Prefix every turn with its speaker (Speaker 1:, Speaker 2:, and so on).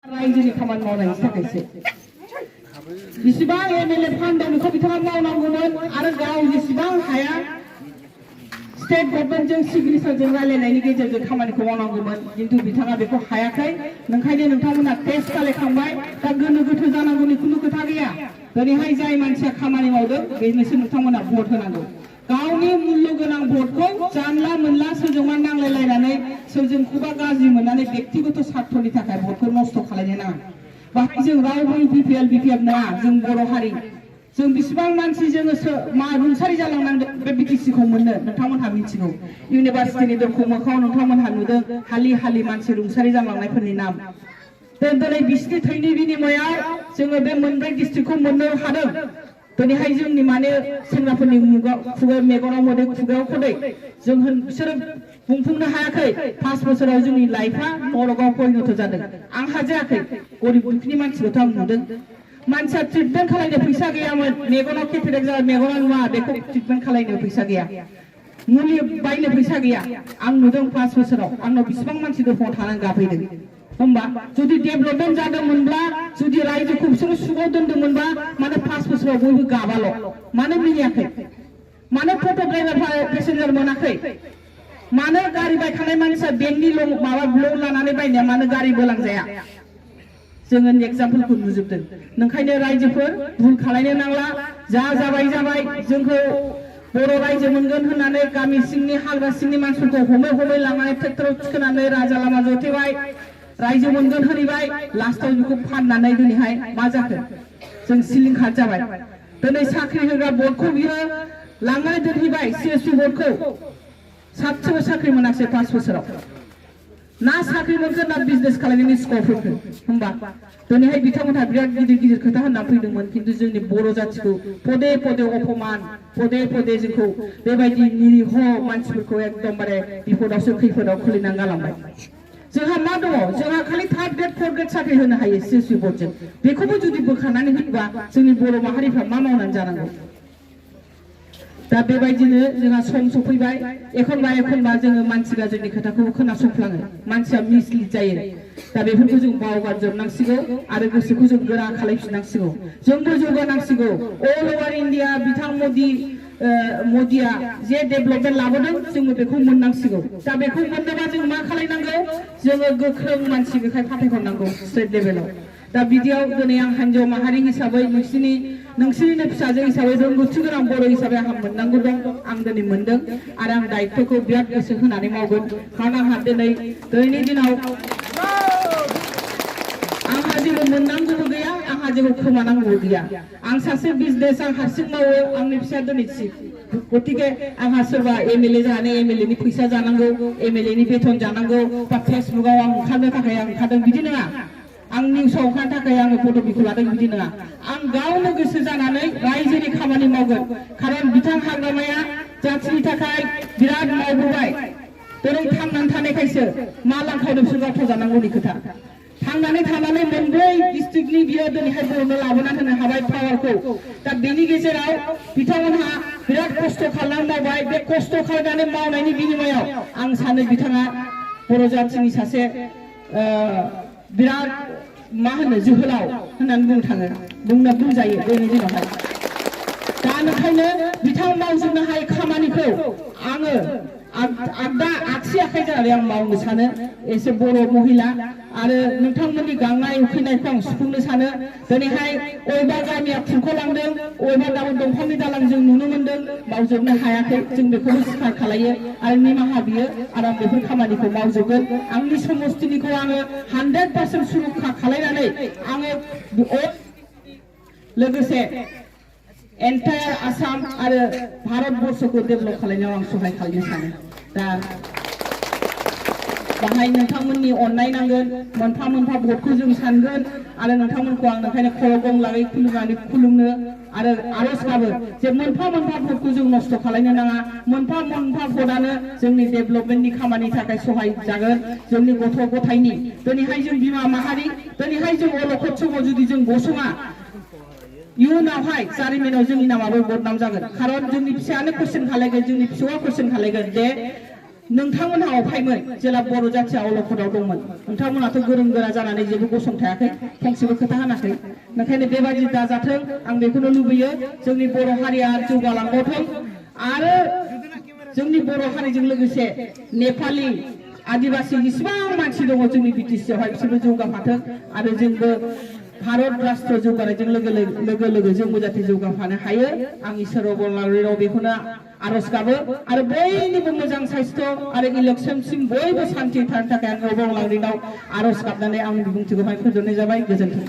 Speaker 1: रायजोनि खामानि मावनायनि थाखायसो बेसेबां एमएलए फान्ड दं बेखौ बिथाङा मावनांगौमोन आरो गाव जेसेबां हाया स्टेट गभर्नमेन्टजों सिग्नेचारजों रायलायनायनि गेजेरजों खामानिखौ मावनांगौमोन किन्तु बिथाङा बेखौ हायाखै नोंखायनो नोंथांमोना टेस्ट खालामखांबाय दा गोनो गोथो जानांगौनि खुनु खोथा गैया दिनैहाय जाय मानसिया खामानि मावदों बेनोसो नोंथांमोना भट होनांगौ गावनि मुल्य गोनां भटखौ जानला मोनला सोरजोंबा नांलायलायनानै सोरजों खुगा गाज्रि मोननानै व्यक्तिगत स्वार्थनि थाखाय भटखौ नस्थ' खालामनो नाङा बाहाय जों रावबो बिपिएल नङा जों बर' हारि जों बेसेबां मानसि जोङो मा रुंसारि जालांनांदों बे बिटिसिखौ मोननो नोंथांमोनहा मिथिगौ इउनिभार्सिटिनि दरखौ मोखाङाव नोंथांमोनहा नुदों हालि हालि मानसि रुंसारि जालांनायफोरनि नाम दिनै बिसिनि थैनि बिनिमयाव जोङो बे मोनब्रै डिस्ट्रिक्टखौ मोननो हादों दिनैहाय जोंनि माने सेंग्राफोरनि खुगा मेगनाव मोदै खुगायाव खदै जों बिसोरो बुंफुंनो हायाखै 5 बोसोराव जोंनि लाइफआ नरकआव परिणत जादों आंहा जायाखै गरिब दुखुनि मानसिखौथ' आं नुदों मानसिया ट्रिटमेन्ट खालामनो फैसा गैयामोन मेगनाव केटेरेक्ट जाबाय मेगनाव नुवा बेखौ ट्रिटमेन्ट खालामनो फैसा गैया मुलि बायनो फैसा गैया आं नुदों 5 बोसोराव आंनाव बेसेबां मानसि दरखङाव थानानै गाबहैदों होमबा जुदि डेभलपमेन्ट जादोंमोनब्ला जुदि रायजोखौ बिसोरो सुगाव दोन्दोंमोनबा मानो 5 बोसोराव बयबो गाबाल' मानो मिलियाखै मानो टट' ड्राइभार पेसेन्जार मोनाखै मानो गारि बायखानाय मानसिया बेंकनि माबा लन लानानै बायनाया मानो गारि बोलांजाया जोङो एग्जाम्पलखौ नुजोबदों नोंखायनो रायजोफोर भुल खालायनो नांला जा जाबाय जोंखौ बर' रायजो मोनगोन होननानै गामि सिंनि हाग्रा सिंनि मानसिफोरखौ हमै लांनानै ट्रेक्टराव थिखोनानै राजा लामा जथेबाय रायजो मोनगोन होनैबाय लास्टआव बेखौ फाननानै दिनैहाय मा जाखो जों सिलिंखार जाबाय दिनै साख्रि होग्रा बर्डखौ बियो लांनानै दोनहैबाय सिएसपि बर्डखौ सासेबो साख्रि मोनाखै 5 बोसोराव ना साख्रि मोनखो ना बिजनेस खालामनायनि स्कप होखो होमबा दिनैहाय बिथांमोनहा बिराद गिदिर खोथा होनना फैदोंमोन किन्तु जोंनि बर' जाथिखौ पदे अपमान पदे जोंखौ बेबायदि निरीह मानसिफोरखौ एकदमबारे बिपदावसो खैफोदाव खोलैनानै गालांबाय जोंहा मा दङ जोंहा खालि 3rd ग्रेड 4th ग्रेड साख्रि होनो हायो सिएसपि बर्डजों बेखौबो जुदि बोखारनानै होयोबा जोंनि बर' माहारिफ्रा मा मावनानै जानांगौ दा बेबायदिनो जोंहा सम सफैबाय एखनबा जोङो मानसि गाज्रिनि खोथाखौ खोनासंफ्लाङो मानसिया मिसलिड जायो दा बेफोरखौ जों बावगारजोबनांसिगौ आरो गोसोखौ जों गोरा खालामफिननांसिगौ जोंबो जौगानांसिगौ अल ओभार इन्डिया बिथां मोदिया जे डेभलपमेन्ट लाबोदों जोङो बेखौ मोननांसिगौ दा बेखौ मोननोबा जों मा खालामनांगौ जोङो गोख्रों मानसि बेखाय फाथायहरनांगौ स्टेट लेभेलाव दा बिदियाव दिनै आं हिन्जाव माहारि हिसाबै नोंसिनिनो फिसाजो हिसाबै रोंगौथि गोनां बर' हिसाबै आंहा मोननांगौ दं आं दिनै मोनदों आरो आं दायित्वखौ बिराद गोसो होनानै मावगोन खारन आंहा दिनैनि दिनाव आंहा जेबो मोननांगौबो गैया आंहा जेबो खोमानांगौबो गैया आं सासे बिजनेस आं हारसिं मावो आंनि फिसाया दिनै गतिके आंहा सोरबा एमएलए जानानै एमएलए नि फैसा जानांगौ एमएलए नि बेथन जानांगौ बा फेसबुकआव आं ओंखारनो थाखाय आं ओंखारदों बिदि नङा आं निउसाव ओंखारनो थाखाय आङो फट'बिखौ लादों बिदि नङा आं गावनो गोसो जानानै रायजोनि खामानि मावगोन खारन बिथां हाग्रामाया जाथिनि थाखाय बिराद मावबोबाय दिनै थांनानै थानायखायसो मा लांखावदों बिसोर गावथाव जानांगौनि खोथा थांनानै थानानै मोनब्रै डिस्ट्रिक्टनि बियो दिनैहाय बर'नो लाबोनानै होनो हाबाय पावारखौ दा बेनि गेजेराव बिथांमोनहा बिराद खस्थ' खालामनानै मावबाय बे खस्थ' खालामनानै मावनायनि बिनिमयाव आं सानो बिथाङा बर' जाथिनि सासे बिराद मा होनो जोहोलाव होननानै बुंजायो दिनैनि दिनावहाय दा ओंखायनो बिथां मावजोबनो हायै खामानिखौ आङो आगदा आगसि आखाइ जानानै आं मावनो सानो एसे बर' महिला आरो नोंथांमोननि गांनाय उखैनायखौ आं सुफुंनो सानो दिनैहाय अबेबा गामिया खुरख'लांदों अबेबा दाबो दंफांनि दालां जों नुनो मोनदों मावजोबनो हायाखै जों बेखौबो स्वीकार खालायो आरो निमाहा बियो आरो आं बेफोर खामानिखौ मावजोबगोन आंनि समस्तिनिखौ आङो 100% सुरक्षा खालायनानै आङो लोगोसे एन्टायार आसाम आरो भारतबर्षखौ डेभेलप खालामनायाव आं सहाय खालामनो सानो दा बाहाय नोंथांमोननि अननाय नांगोन मोनफा भटखौ जों सानगोन आरो नोंथांमोनखौ आं ओंखायनो खर' गंलाङै खुलुमनो आरो आर'ज गाबो जे मोनफा भटखौ जों नस्थ' खालामनो नाङा मोनफा भटआनो जोंनि डेभेलपमेन्टनि खामानि थाखाय सहाय जागोन जोंनि गथ' गथायनि दिनैहाय जों बिमा माहारि दिनैहाय जों अलखद समाव जुदि जों गसङा इयुनावहाय जारिमिनाव जोंनि नामाबो बदनाम जागोन खारन जोंनि फिसायानो कुइसन खालायगोन जोंनि फिसौआ कुइसन खालायगोन जे नोंथांमोनहा अफायमोन जेला बर' जाथिया अलखदाव दंमोन नोंथांमोनाथ' गोरों गोरा जानानै जेबो गसंथायाखै फंसेबो खोथा होनाखै ओंखायनो बेबादि दाजाथों आं बेखौनो लुबैयो जोंनि बर' हारिया जौगालांबावथों आरो जोंनि बर' हारिजों लोगोसे नेपालि आदिबासि जेसेबां मानसि दङ जोंनि बिटिसियावहाय बिसोरबो जौगाफाथों आरो जोंबो भारत राष्ट्र जौगानायजों लोगो लोगो जोंबो जाहाथे जौगाफानो हायो आं इसोर अबंलावरिनाव बेखौनो आरज गाबो आरो बयनिबो मोजां साइस्थ' आरो इलेक्सनसिम बयबो शान्ति थानो थाखाय आं अबंलावरिनाव आरज गाबनानै आं बिबुंथिखौहाय फोजोबनाय जाबाय गोजोन्थों।